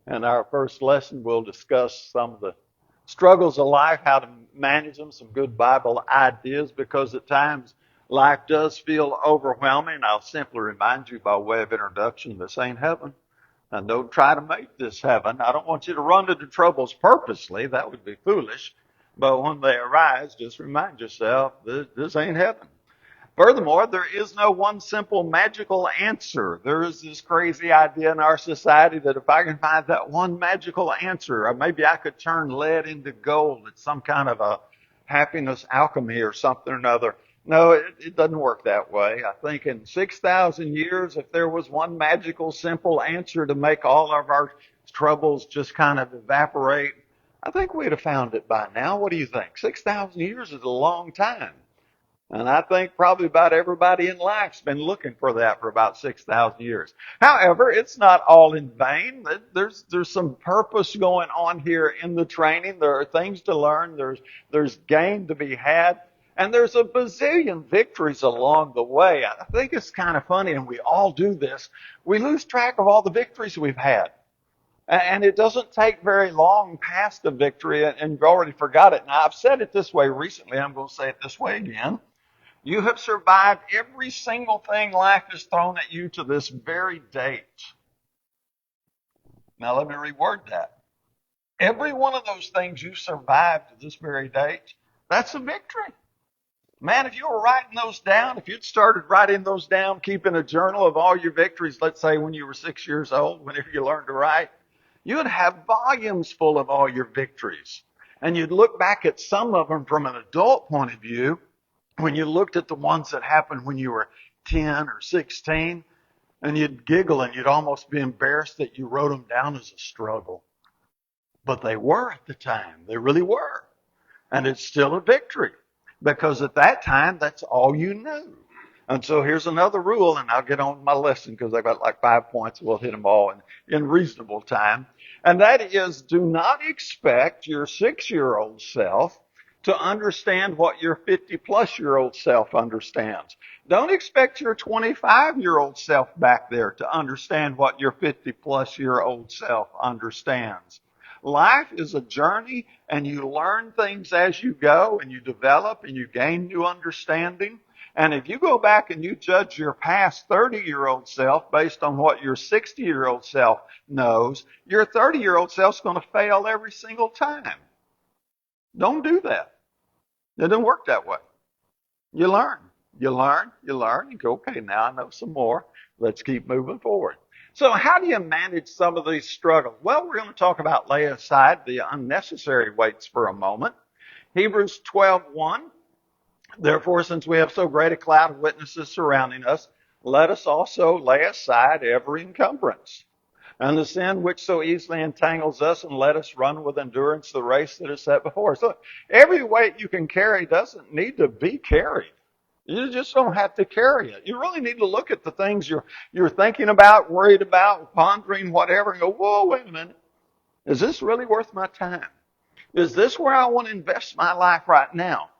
In our first lesson, we'll discuss some of the struggles of life, how to manage them, some good Bible ideas, because at times life does feel overwhelming. I'll simply remind you by way of introduction, this ain't heaven. And don't try to make this heaven. I don't want you to run into troubles purposely. That would be foolish. But when they arise, just remind yourself, this ain't heaven. Furthermore, there is no one simple magical answer. There is this crazy idea in our society that if I can find that one magical answer, or maybe I could turn lead into gold, it's some kind of a happiness alchemy or something or another. No, it doesn't work that way. I think in 6,000 years, if there was one magical simple answer to make all of our troubles just kind of evaporate, I think we'd have found it by now. What do you think? 6,000 years is a long time. And I think probably about everybody in life's been looking for that for about 6,000 years. However, it's not all in vain. There's some purpose going on here in the training. There are things to learn. There's gain to be had. And there's a bazillion victories along the way. I think it's kind of funny, and we all do this. We lose track of all the victories we've had. And it doesn't take very long past a victory, and you've already forgot it. Now, I've said it this way recently. I'm going to say it this way again. You have survived every single thing life has thrown at you to this very date. Now let me reword that. Every one of those things you survived to this very date, that's a victory. Man, if you were writing those down, if you'd started writing those down, keeping a journal of all your victories, let's say when you were 6 years old, whenever you learned to write, you would have volumes full of all your victories. And you'd look back at some of them from an adult point of view, when you looked at the ones that happened when you were 10 or 16, and you'd giggle and you'd almost be embarrassed that you wrote them down as a struggle. But they were at the time. They really were. And it's still a victory because at that time, that's all you knew. And so here's another rule, and I'll get on with my lesson because I've got like 5 points. We'll hit them all in reasonable time. And that is, do not expect your 6-year-old self to understand what your 50-plus-year-old self understands. Don't expect your 25-year-old self back there to understand what your 50-plus-year-old self understands. Life is a journey, and you learn things as you go, and you develop, and you gain new understanding. And if you go back and you judge your past 30-year-old self based on what your 60-year-old self knows, your 30-year-old self's going to fail every single time. Don't do that. It doesn't work that way. You learn. You learn. You learn. You go, okay, now I know some more. Let's keep moving forward. So how do you manage some of these struggles? Well, we're going to talk about lay aside the unnecessary weights for a moment. Hebrews 12:1. Therefore, since we have so great a cloud of witnesses surrounding us, let us also lay aside every encumbrance and the sin which so easily entangles us, and let us run with endurance the race that is set before us. So every weight you can carry doesn't need to be carried. You just don't have to carry it. You really need to look at the things you're thinking about, worried about, pondering, whatever, and go, whoa, wait a minute. Is this really worth my time? Is this where I want to invest my life right now?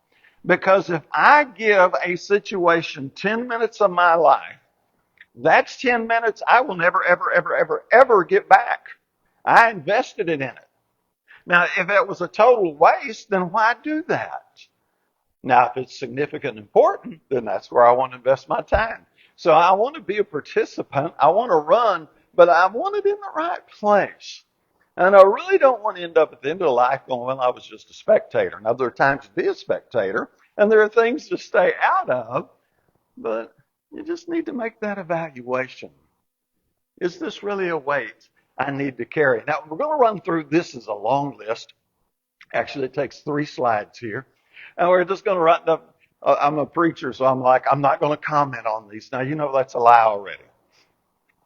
Because if I give a situation 10 minutes of my life, that's 10 minutes I will never, ever, ever, ever, ever get back. I invested it in it. Now, if it was a total waste, then why do that? Now, if it's significant and important, then that's where I want to invest my time. So I want to be a participant. I want to run, but I want it in the right place. And I really don't want to end up at the end of life going, well, I was just a spectator. Now, there are times to be a spectator, and there are things to stay out of, but you just need to make that evaluation. Is this really a weight I need to carry? Now, we're going to run through this as a long list. Actually, it takes 3 slides here. And we're just going to run up. I'm a preacher, so I'm not going to comment on these. Now, you know that's a lie already.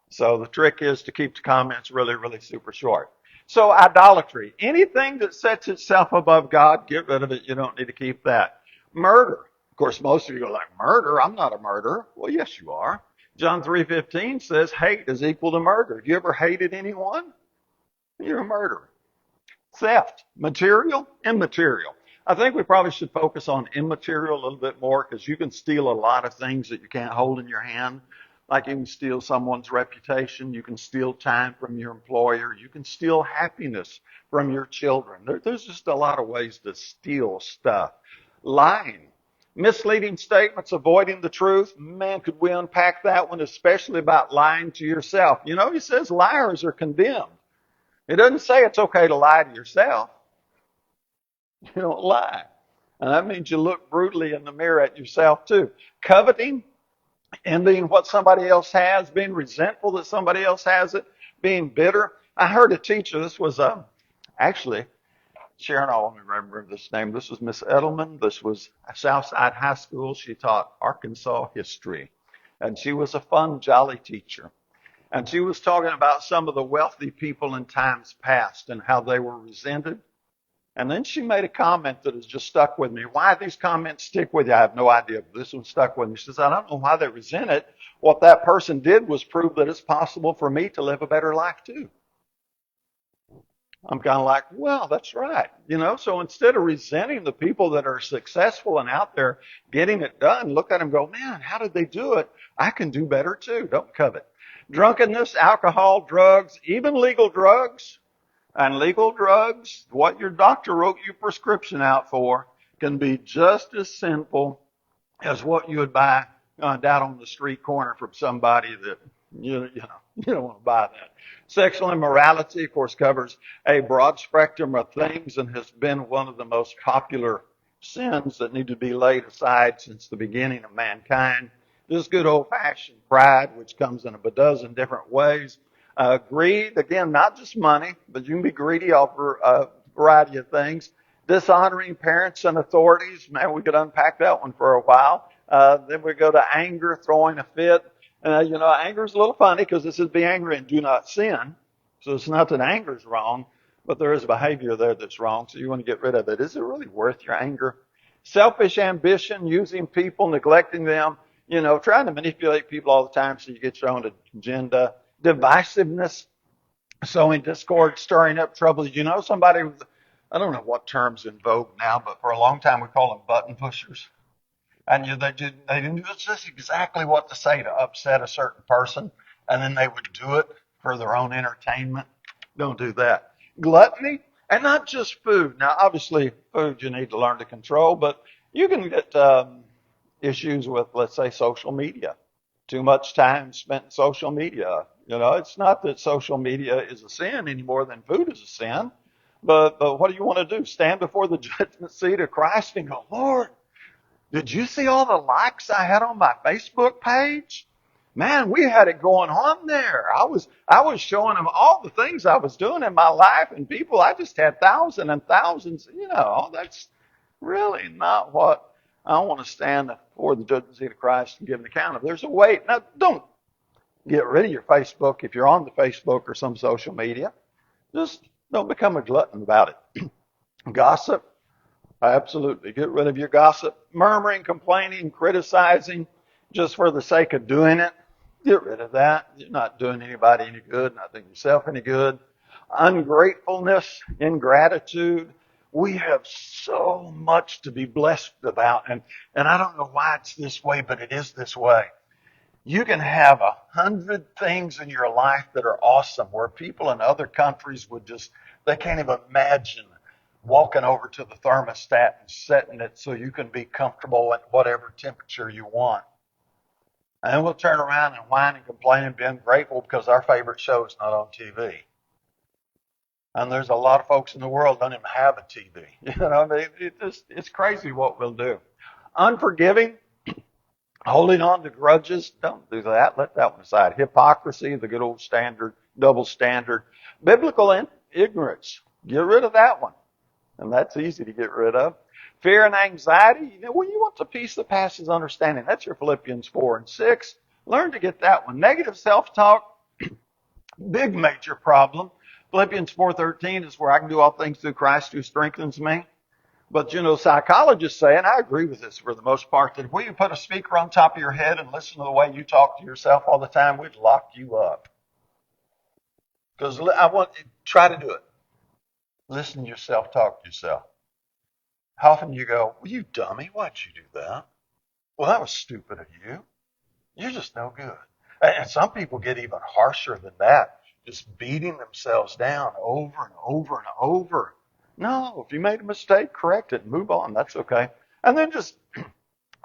So the trick is to keep the comments really, really super short. So idolatry. Anything that sets itself above God, get rid of it. You don't need to keep that. Murder. Of course, most of you go like, murder? I'm not a murderer. Well, yes, you are. John 3:15 says hate is equal to murder. Have you ever hated anyone? You're a murderer. Theft. Material, immaterial. I think we probably should focus on immaterial a little bit more because you can steal a lot of things that you can't hold in your hand. Like you can steal someone's reputation. You can steal time from your employer. You can steal happiness from your children. There's just a lot of ways to steal stuff. Lying. Misleading statements, avoiding the truth. Man, could we unpack that one, especially about lying to yourself? You know, he says liars are condemned. It doesn't say it's okay to lie to yourself. You don't lie. And that means you look brutally in the mirror at yourself too. Coveting, envying what somebody else has, being resentful that somebody else has it, being bitter. I heard a teacher, this was actually, Sharon, I don't remember this name. This was Miss Edelman. This was Southside High School. She taught Arkansas history. And she was a fun, jolly teacher. And she was talking about some of the wealthy people in times past and how they were resented. And then she made a comment that has just stuck with me. Why these comments stick with you, I have no idea. But this one stuck with me. She says, I don't know why they resent it. What that person did was prove that it's possible for me to live a better life too. I'm kind of like, well, that's right. You know, so instead of resenting the people that are successful and out there getting it done, look at them and go, man, how did they do it? I can do better too. Don't covet. Drunkenness, alcohol, drugs, even legal drugs. And legal drugs, what your doctor wrote your prescription out for, can be just as sinful as what you would buy down on the street corner from somebody that you don't want to buy that. Sexual immorality, of course, covers a broad spectrum of things and has been one of the most popular sins that need to be laid aside since the beginning of mankind. This good old-fashioned pride, which comes in a dozen different ways. Greed, again, not just money, but you can be greedy over a variety of things. Dishonoring parents and authorities, man, we could unpack that one for a while. Then we go to anger, throwing a fit. Anger is a little funny because it says be angry and do not sin. So it's not that anger is wrong, but there is behavior there that's wrong. So you want to get rid of it. Is it really worth your anger? Selfish ambition, using people, neglecting them, trying to manipulate people all the time so you get your own agenda. Divisiveness, sowing discord, stirring up trouble. Somebody, I don't know what term's in vogue now, but for a long time we call them button pushers. And they knew just exactly what to say to upset a certain person, and then they would do it for their own entertainment. Don't do that. Gluttony, and not just food. Now, obviously, food you need to learn to control, but you can get issues with, let's say, social media. Too much time spent in social media. It's not that social media is a sin any more than food is a sin. But what do you want to do? Stand before the judgment seat of Christ and go, Lord, did you see all the likes I had on my Facebook page? Man, we had it going on there. I was showing them all the things I was doing in my life, and people, I just had thousands and thousands. That's really not what I want to stand before the judgment seat of Christ and give an account of. There's a weight. Now, don't get rid of your Facebook if you're on the Facebook or some social media. Just don't become a glutton about it. Gossip. Absolutely. Get rid of your gossip. Murmuring, complaining, criticizing just for the sake of doing it. Get rid of that. You're not doing anybody any good, not doing yourself any good. Ungratefulness, ingratitude. We have so much to be blessed about. And I don't know why it's this way, but it is this way. You can have 100 things in your life that are awesome where people in other countries they can't even imagine walking over to the thermostat and setting it so you can be comfortable at whatever temperature you want. And then we'll turn around and whine and complain and be ungrateful because our favorite show is not on TV. And there's a lot of folks in the world that don't even have a TV. It's crazy what we'll do. Unforgiving, holding on to grudges, don't do that. Let that one aside. Hypocrisy, the good old standard, double standard. Biblical ignorance, get rid of that one. And that's easy to get rid of. Fear and anxiety, you want the peace that passes understanding. That's your Philippians 4 and 6. Learn to get that one. Negative self-talk, big major problem. Philippians 4:13 is where I can do all things through Christ who strengthens me. But, psychologists say, and I agree with this for the most part, that if we put a speaker on top of your head and listen to the way you talk to yourself all the time, we'd lock you up. Because try to do it. Listen to yourself, talk to yourself. How often you go, well, you dummy, why'd you do that? Well, that was stupid of you. You're just no good. And some people get even harsher than that, just beating themselves down over and over and over. No, if you made a mistake, correct it and move on. That's okay. And then just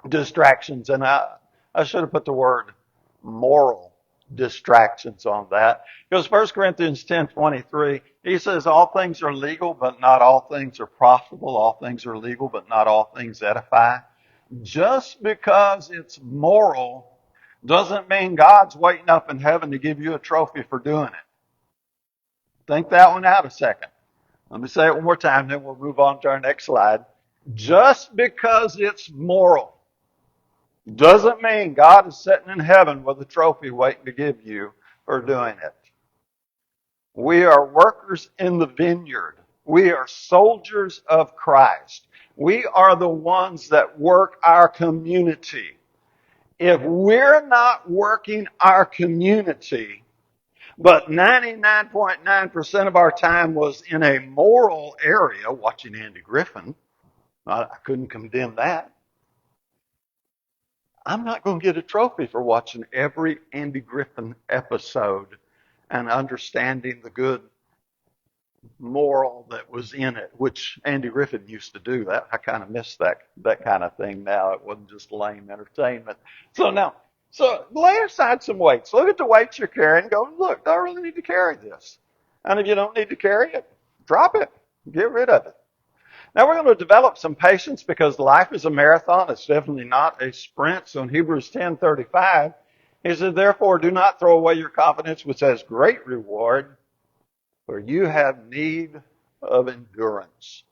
distractions. And I should have put the word moral distractions on that. Because 1 Corinthians 10:23, he says, all things are legal, but not all things are profitable. All things are legal, but not all things edify. Just because it's moral doesn't mean God's waiting up in heaven to give you a trophy for doing it. Think that one out a second. Let me say it one more time, then we'll move on to our next slide. Just because it's moral doesn't mean God is sitting in heaven with a trophy waiting to give you for doing it. We are workers in the vineyard. We are soldiers of Christ. We are the ones that work our community. If we're not working our community, but 99.9% of our time was in a moral area watching Andy Griffin, I couldn't condemn that. I'm not going to get a trophy for watching every Andy Griffin episode and understanding the good moral that was in it, which Andy Griffin used to do. That I kind of miss that kind of thing now. It wasn't just lame entertainment. So lay aside some weights. Look at the weights you're carrying. Go, look, do I really need to carry this? And if you don't need to carry it, drop it. Get rid of it. Now we're going to develop some patience because life is a marathon. It's definitely not a sprint. So in Hebrews 10:35, he said, therefore do not throw away your confidence, which has great reward, for you have need of endurance.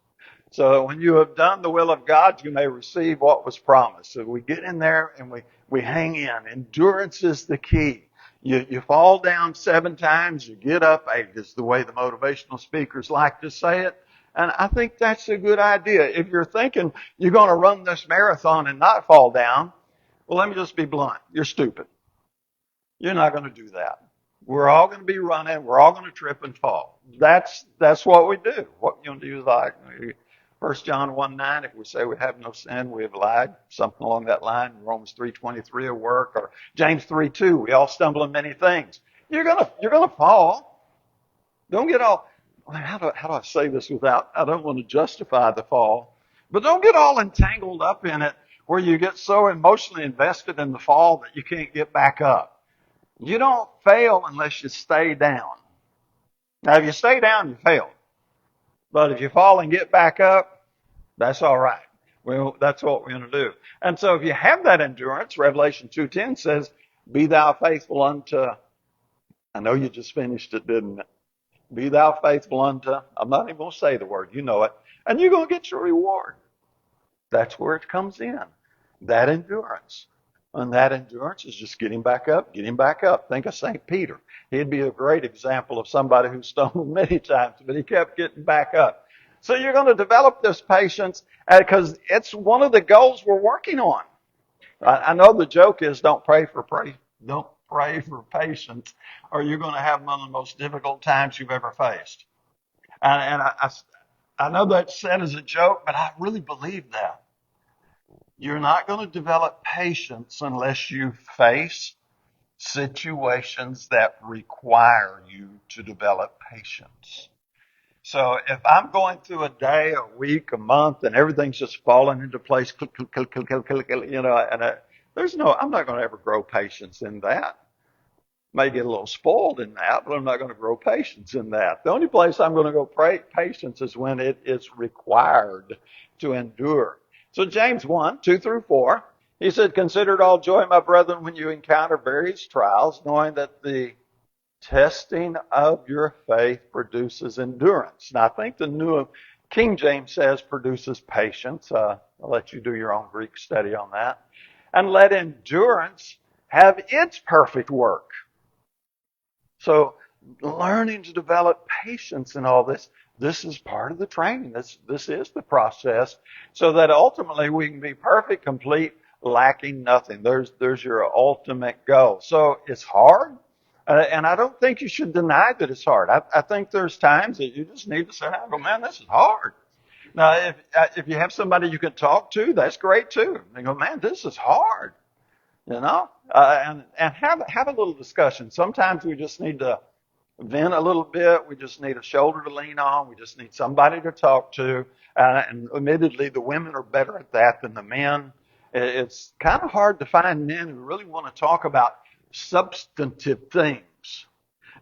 So when you have done the will of God, you may receive what was promised. So we get in there and we hang in. Endurance is the key. You fall down 7 times, you get up 8 is the way the motivational speakers like to say it. And I think that's a good idea. If you're thinking you're going to run this marathon and not fall down, well, let me just be blunt. You're stupid. You're not going to do that. We're all going to be running. We're all going to trip and fall. That's what we do. What you do is like 1 John 1:9. If we say we have no sin, we have lied. Something along that line. Romans 3:23 will work. Or James 3:2. We all stumble in many things. You're gonna fall. Don't get all. How do I say this without? I don't want to justify the fall, but don't get all entangled up in it where you get so emotionally invested in the fall that you can't get back up. You don't fail unless you stay down. Now, if you stay down, you fail. But if you fall and get back up, that's all right. Well, that's what we're going to do. And so if you have that endurance, Revelation 2:10 says, be thou faithful unto, I know you just finished it, didn't it? Be thou faithful unto, I'm not even going to say the word, you know it, and you're going to get your reward. That's where it comes in, that endurance. And that endurance is just getting back up, getting back up. Think of St. Peter. He'd be a great example of somebody who stumbled many times, but he kept getting back up. So you're going to develop this patience because it's one of the goals we're working on. I know the joke is don't pray for patience, or you're going to have one of the most difficult times you've ever faced. And I know that's said as a joke, but I really believe that. You're not going to develop patience unless you face situations that require you to develop patience. So if I'm going through a day, a week, a month, and everything's just falling into place, click, click, click, click, click, click, you know, and I'm not going to ever grow patience in that. May get a little spoiled in that, but I'm not going to grow patience in that. The only place I'm going to grow patience is when it is required to endure. So James 1:2-4, he said, consider it all joy, my brethren, when you encounter various trials, knowing that the testing of your faith produces endurance. Now, I think the New King James says produces patience. I'll let you do your own Greek study on that. And let endurance have its perfect work. So learning to develop patience in all this is part of the training. This is the process so that ultimately we can be perfect, complete, lacking nothing. There's your ultimate goal. So it's hard. And I don't think you should deny that it's hard. I think there's times that you just need to sit down and go, man, this is hard. Now, if you have somebody you can talk to, that's great too. They go, man, this is hard. and have a little discussion. Sometimes we just need to vent a little bit. We just need a shoulder to lean on. We just need somebody to talk to. And admittedly, the women are better at that than the men. It's kind of hard to find men who really want to talk about substantive things.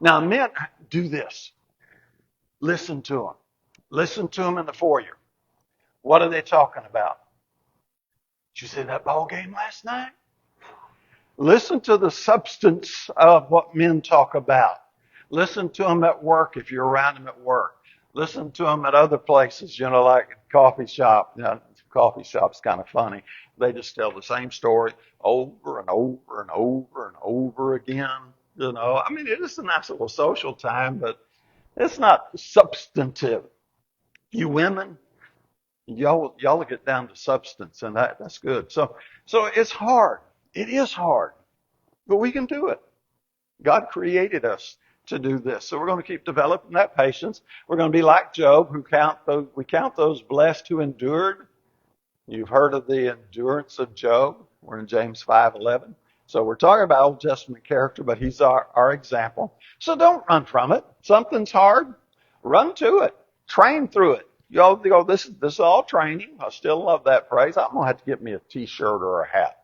Now, men do this. Listen to them. Listen to them in the foyer. What are they talking about? Did you see that ball game last night? Listen to the substance of what men talk about. Listen to them at work if you're around them at work. Listen to them at other places, like a coffee shop. Coffee shop's kind of funny. They just tell the same story over and over and over and over again. I mean, it is a nice little social time, but it's not substantive. You women, y'all get down to substance, and that's good. So it's hard. It is hard, but we can do it. God created us to do this. So we're going to keep developing that patience. We're going to be like Job, we count those blessed who endured. You've heard of the endurance of Job. We're in James 5:11. So we're talking about Old Testament character, but he's our example. So don't run from it. Something's hard. Run to it. Train through it. Y'all go, this is all training. I still love that phrase. I'm going to have to get me a t-shirt or a hat.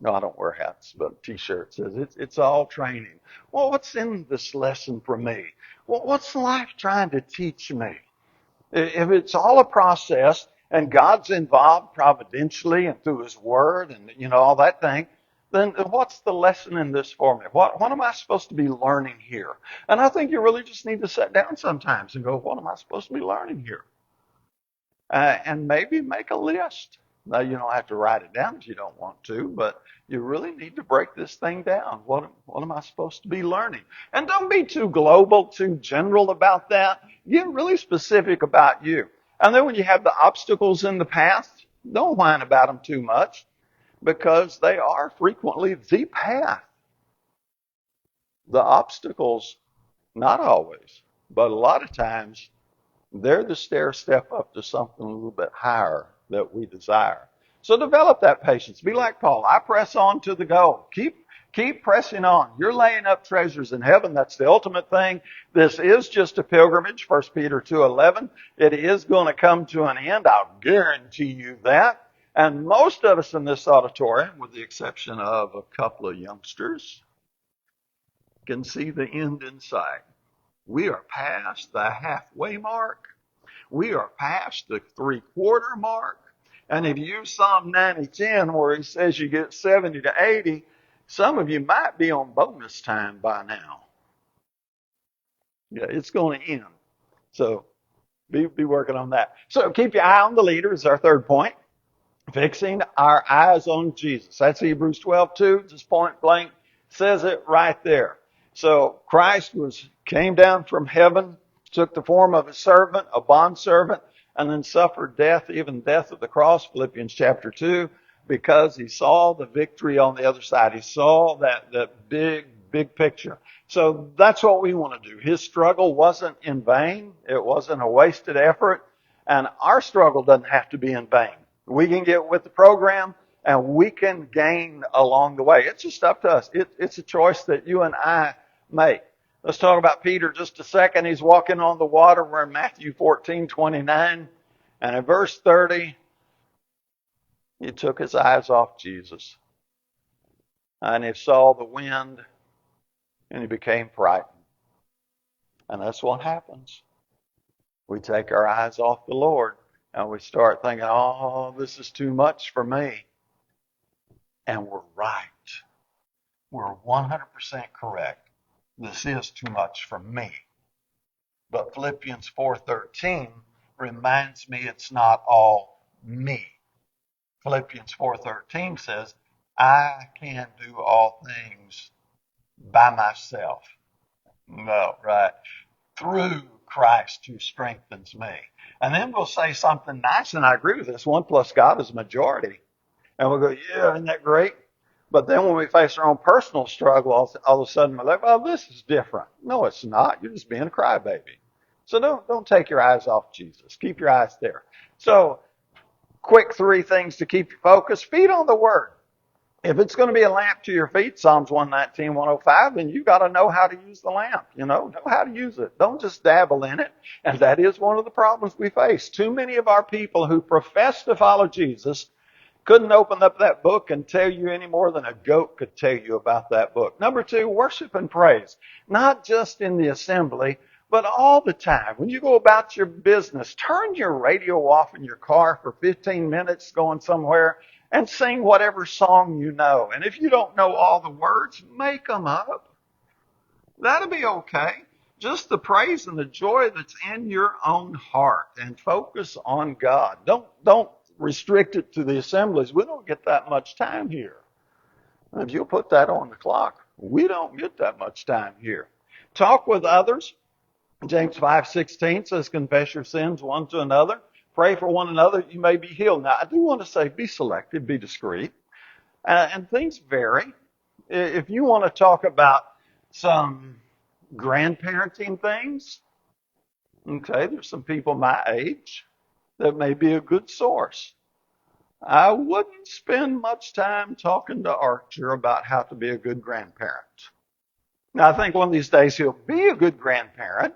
No, I don't wear hats, but a t-shirt says it's all training. Well, what's in this lesson for me? Well, what's life trying to teach me? If it's all a process and God's involved providentially and through His Word and all that thing, then what's the lesson in this for me? What am I supposed to be learning here? And I think you really just need to sit down sometimes and go, what am I supposed to be learning here? And maybe make a list. Now, you don't have to write it down if you don't want to, but you really need to break this thing down. What am I supposed to be learning? And don't be too global, too general about that. Get really specific about you. And then when you have the obstacles in the path, don't whine about them too much, because they are frequently the path. The obstacles, not always, but a lot of times, they're the stair step up to something a little bit higher that we desire. So develop that patience. Be like Paul. I press on to the goal. Keep pressing on. You're laying up treasures in heaven. That's the ultimate thing. This is just a pilgrimage, 1 Peter 2:11. It is going to come to an end. I'll guarantee you that. And most of us in this auditorium, with the exception of a couple of youngsters, can see the end in sight. We are past the halfway mark. We are past the 3/4 mark. And if you use Psalm 90:10, where he says you get 70 to 80, some of you might be on bonus time by now. Yeah, it's going to end. So be working on that. So keep your eye on the leader is our third point. Fixing our eyes on Jesus. That's Hebrews 12:2. Just point blank says it right there. So Christ came down from heaven, took the form of a servant, a bondservant, and then suffered death, even death of the cross, Philippians chapter 2, because he saw the victory on the other side. He saw that big picture. So that's what we want to do. His struggle wasn't in vain. It wasn't a wasted effort. And our struggle doesn't have to be in vain. We can get with the program and we can gain along the way. It's just up to us. It's a choice that you and I make. Let's talk about Peter just a second. He's walking on the water. We're in Matthew 14:29. And in verse 30, he took his eyes off Jesus. And he saw the wind and he became frightened. And that's what happens. We take our eyes off the Lord and we start thinking, oh, this is too much for me. And we're right. We're 100% correct. This is too much for me. But Philippians 4:13 reminds me it's not all me. Philippians 4:13 says, I can do all things by myself. No, right. Through Christ who strengthens me. And then we'll say something nice, and I agree with this. 1 plus God is majority. And we'll go, yeah, isn't that great? But then when we face our own personal struggle, all of a sudden we're like, well, this is different. No, it's not. You're just being a crybaby. So don't take your eyes off Jesus. Keep your eyes there. So quick 3 things to keep you focused. Feed on the Word. If it's going to be a lamp to your feet, Psalms 119, 105, then you got to know how to use the lamp, know how to use it. Don't just dabble in it. And that is one of the problems we face. Too many of our people who profess to follow Jesus couldn't open up that book and tell you any more than a goat could tell you about that book. Number two, worship and praise. Not just in the assembly, but all the time. When you go about your business, turn your radio off in your car for 15 minutes going somewhere and sing whatever song you know. And if you don't know all the words, make them up. That'll be okay. Just the praise and the joy that's in your own heart, and focus on God. Don't restrict it to the assemblies. We don't get that much time here. If you'll put that on the clock, we don't get that much time here. Talk with others. James 5:16 says, confess your sins one to another. Pray for one another, you may be healed. Now, I do want to say, be selective, be discreet. And things vary. If you want to talk about some grandparenting things, okay, there's some people my age that may be a good source. I wouldn't spend much time talking to Archer about how to be a good grandparent. Now, I think one of these days he'll be a good grandparent,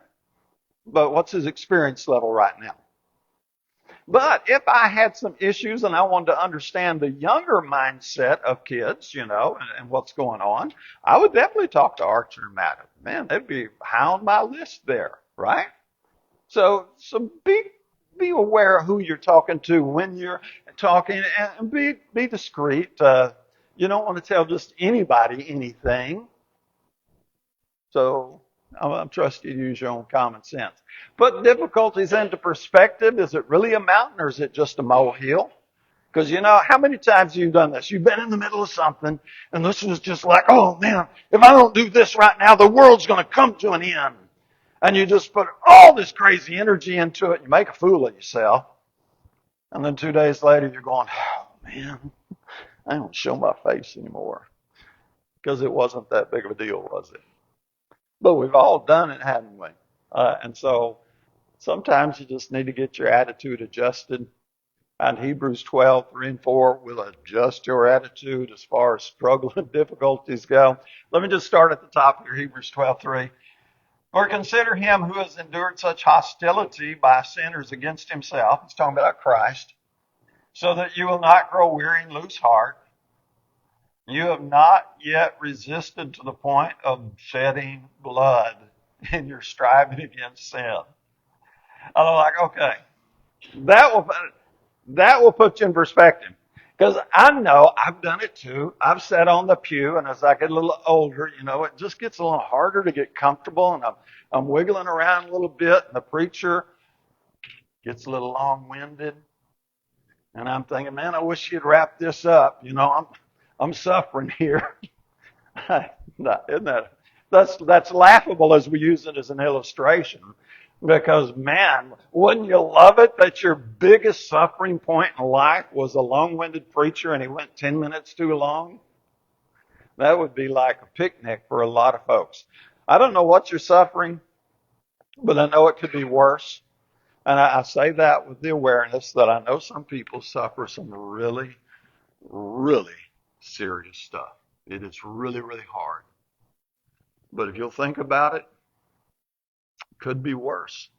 but what's his experience level right now? But if I had some issues and I wanted to understand the younger mindset of kids, and what's going on, I would definitely talk to Archer and Matt. Man, they'd be high on my list there, right? So be aware of who you're talking to when you're talking, and be discreet. You don't want to tell just anybody anything. So I'm trusting you to use your own common sense. Put difficulties into perspective. Is it really a mountain or is it just a molehill? Because how many times have you done this? You've been in the middle of something and this is just like, oh man, if I don't do this right now, the world's going to come to an end. And you just put all this crazy energy into it. You make a fool of yourself. And then 2 days later, you're going, oh man, I don't show my face anymore. Because it wasn't that big of a deal, was it? But we've all done it, haven't we? And so sometimes you just need to get your attitude adjusted. And Hebrews 12:3-4 will adjust your attitude as far as struggle and difficulties go. Let me just start at the top here, Hebrews 12:3. Or consider him who has endured such hostility by sinners against himself. It's talking about Christ. So that you will not grow weary and lose heart. You have not yet resisted to the point of shedding blood in your striving against sin. I'm like, okay, that will put you in perspective. Because I know I've done it too. I've sat on the pew, and as I get a little older, it just gets a little harder to get comfortable, and I'm wiggling around a little bit, and the preacher gets a little long-winded, and I'm thinking, man, I wish you'd wrap this up. I'm suffering here. Isn't that's laughable as we use it as an illustration. Because, man, wouldn't you love it that your biggest suffering point in life was a long-winded preacher and he went 10 minutes too long? That would be like a picnic for a lot of folks. I don't know what you're suffering, but I know it could be worse. And I say that with the awareness that I know some people suffer some really, really serious stuff. It is really, really hard. But if you'll think about it, it could be worse.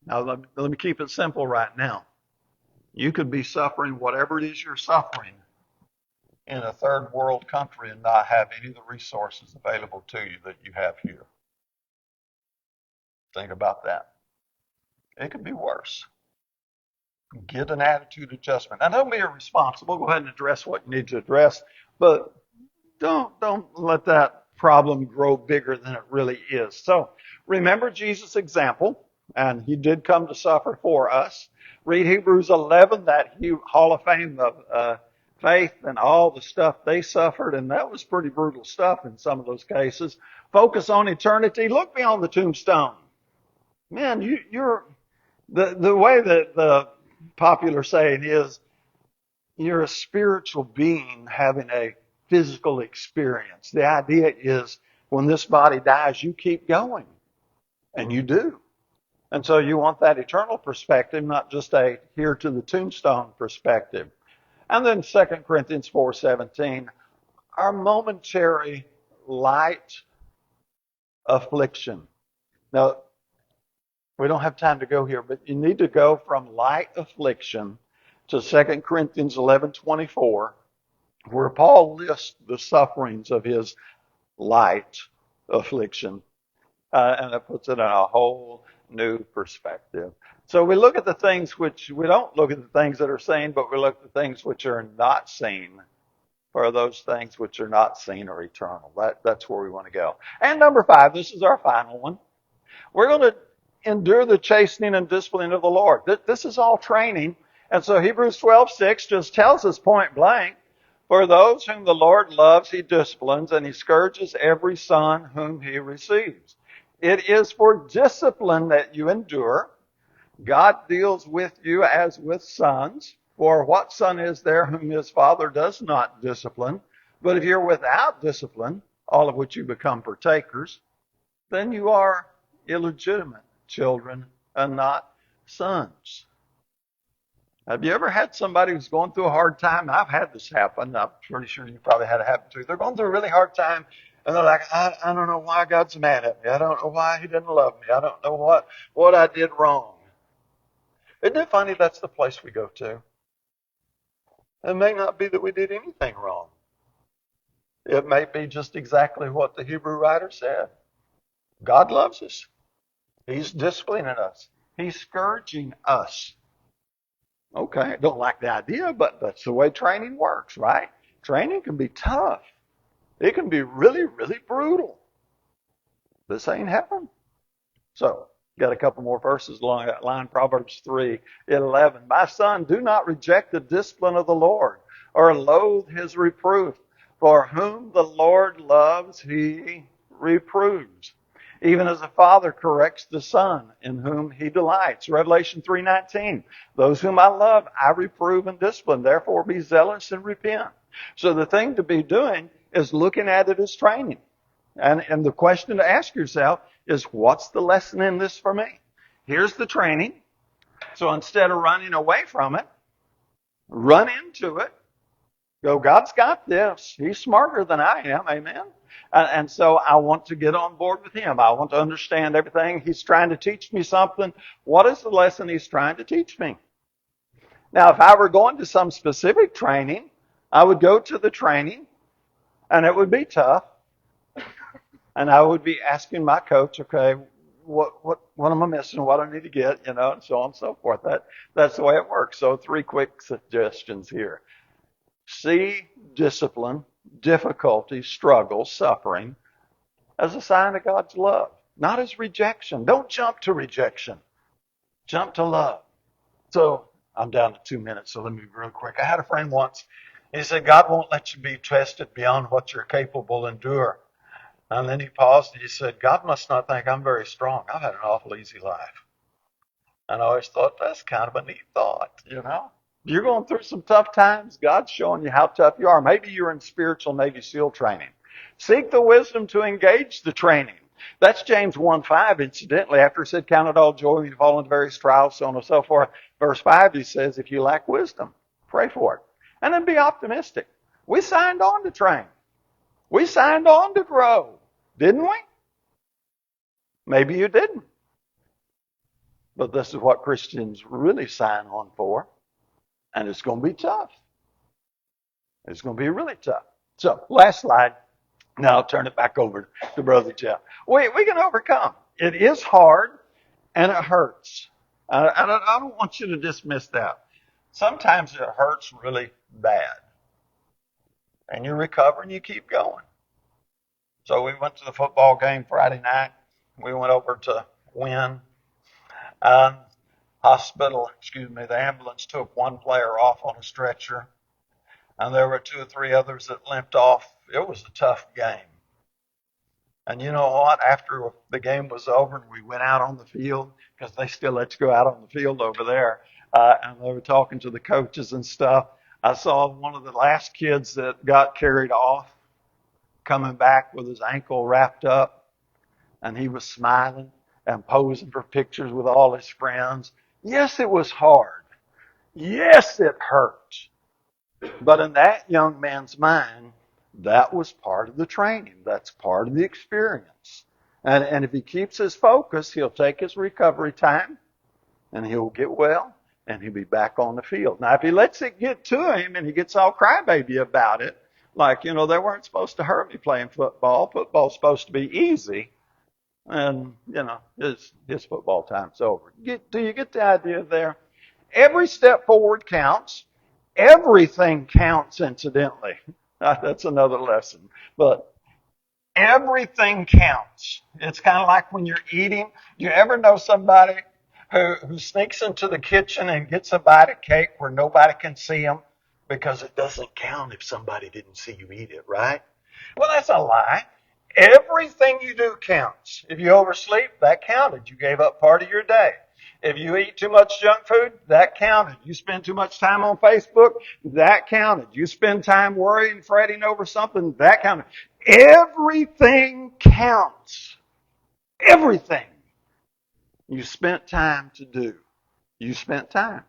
Now, let me keep it simple right now. You could be suffering whatever it is you're suffering in a third world country and not have any of the resources available to you that you have here. Think about that. It could be worse. Get an attitude adjustment. Now, don't be irresponsible. Go ahead and address what you need to address, but don't let that problem grow bigger than it really is. So remember Jesus' example, and he did come to suffer for us. Read Hebrews 11, that Hall of Fame of faith and all the stuff they suffered, and that was pretty brutal stuff in some of those cases. Focus on eternity. Look beyond the tombstone. Man, you're the way that the popular saying is, you're a spiritual being having a physical experience. The idea is when this body dies, you keep going. And you do. And so you want that eternal perspective, not just a here to the tombstone perspective. And then 2 Corinthians 4:17, our momentary light affliction. Now, we don't have time to go here, but you need to go from light affliction to 2 Corinthians 11:24, where Paul lists the sufferings of his light affliction. And it puts it in a whole new perspective. So we look at the things which, we don't look at the things that are seen, but we look at the things which are not seen. For those things which are not seen are eternal. That's where we want to go. And number 5, this is our final one. We're going to endure the chastening and discipline of the Lord. This is all training. And so Hebrews 12:6 just tells us point blank, for those whom the Lord loves, he disciplines, and he scourges every son whom he receives. It is for discipline that you endure. God deals with you as with sons. For what son is there whom his father does not discipline? But if you're without discipline, all of which you become partakers, then you are illegitimate children and not sons. Have you ever had somebody who's going through a hard time? I've had this happen. I'm pretty sure you probably had it happen too. They're going through a really hard time, and they're like, I don't know why God's mad at me. I don't know why he didn't love me. I don't know what I did wrong. Isn't it funny that's the place we go to? It may not be that we did anything wrong. It may be just exactly what the Hebrew writer said. God loves us. He's disciplining us. He's scourging us. Okay, don't like the idea, but that's the way training works, right? Training can be tough. It can be really, really brutal. This ain't heaven. So, got a couple more verses along that line. Proverbs 3:11. My son, do not reject the discipline of the Lord, or loathe his reproof. For whom the Lord loves, he reproves. Even as a father corrects the son in whom he delights. Revelation 3:19. Those whom I love, I reprove and discipline. Therefore be zealous and repent. So the thing to be doing is looking at it as training. And the question to ask yourself is, what's the lesson in this for me? Here's the training. So instead of running away from it, run into it. Go, God's got this. He's smarter than I am. Amen. And so I want to get on board with him. I want to understand everything. He's trying to teach me something. What is the lesson he's trying to teach me? Now, if I were going to some specific training, I would go to the training, and it would be tough. And I would be asking my coach, okay, what am I missing? What do I need to get? And so on and so forth. That's the way it works. So 3 quick suggestions here. See discipline, difficulty, struggle, suffering as a sign of God's love, not as rejection. Don't jump to rejection. Jump to love. So I'm down to 2 minutes, so let me be real quick. I had a friend once. He said, God won't let you be tested beyond what you're capable to endure. And then he paused and he said, God must not think I'm very strong. I've had an awful easy life. And I always thought, that's kind of a neat thought. You're going through some tough times. God's showing you how tough you are. Maybe you're in spiritual Navy SEAL training. Seek the wisdom to engage the training. That's James 1:5, incidentally. After he said, count it all joy when you fall into various trials, so on and so forth. Verse 5, he says, if you lack wisdom, pray for it. And then be optimistic. We signed on to train. We signed on to grow. Didn't we? Maybe you didn't. But this is what Christians really sign on for. And it's going to be tough. It's going to be really tough. So, last slide. Now I'll turn it back over to Brother Jeff. We can overcome. It is hard and it hurts. I don't want you to dismiss that. Sometimes it hurts really bad. And you recover and you keep going. So we went to the football game Friday night. We went over to Wynn. The ambulance took one player off on a stretcher. And there were 2 or 3 others that limped off. It was a tough game. And you know what? After the game was over and we went out on the field, because they still let you go out on the field over there, and they were talking to the coaches and stuff, I saw one of the last kids that got carried off coming back with his ankle wrapped up, and he was smiling and posing for pictures with all his friends. Yes, it was hard. Yes, it hurt. But in that young man's mind, that was part of the training. That's part of the experience. And if he keeps his focus, he'll take his recovery time and he'll get well and he'll be back on the field. Now, if he lets it get to him and he gets all crybaby about it, like, they weren't supposed to hurt me playing football. Football's supposed to be easy. And, his football time's over. Do you get the idea there? Every step forward counts. Everything counts, incidentally. That's another lesson. But everything counts. It's kind of like when you're eating. You ever know somebody who sneaks into the kitchen and gets a bite of cake where nobody can see them? Because it doesn't count if somebody didn't see you eat it, right? Well, that's a lie. Everything you do counts. If you oversleep, that counted. You gave up part of your day. If you eat too much junk food, that counted. You spend too much time on Facebook, that counted. You spend time worrying, fretting over something, that counted. Everything counts. Everything you spent time to do. You spent time.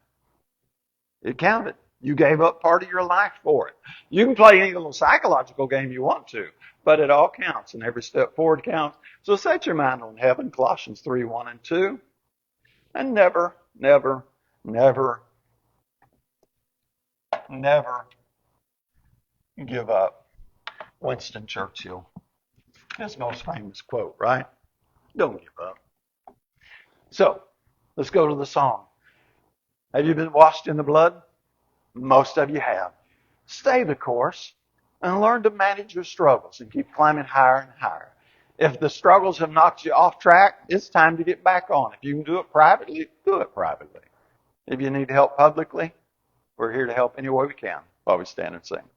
It counted. You gave up part of your life for it. You can play any little psychological game you want to, but it all counts, and every step forward counts. So set your mind on heaven, Colossians 3:1 and 2, and never, never, never, never give up. Winston Churchill, his most famous quote, right? Don't give up. So, let's go to the song. Have you been washed in the blood? Most of you have. Stay the course and learn to manage your struggles and keep climbing higher and higher. If the struggles have knocked you off track, it's time to get back on. If you can do it privately, do it privately. If you need help publicly, we're here to help any way we can while we stand and sing.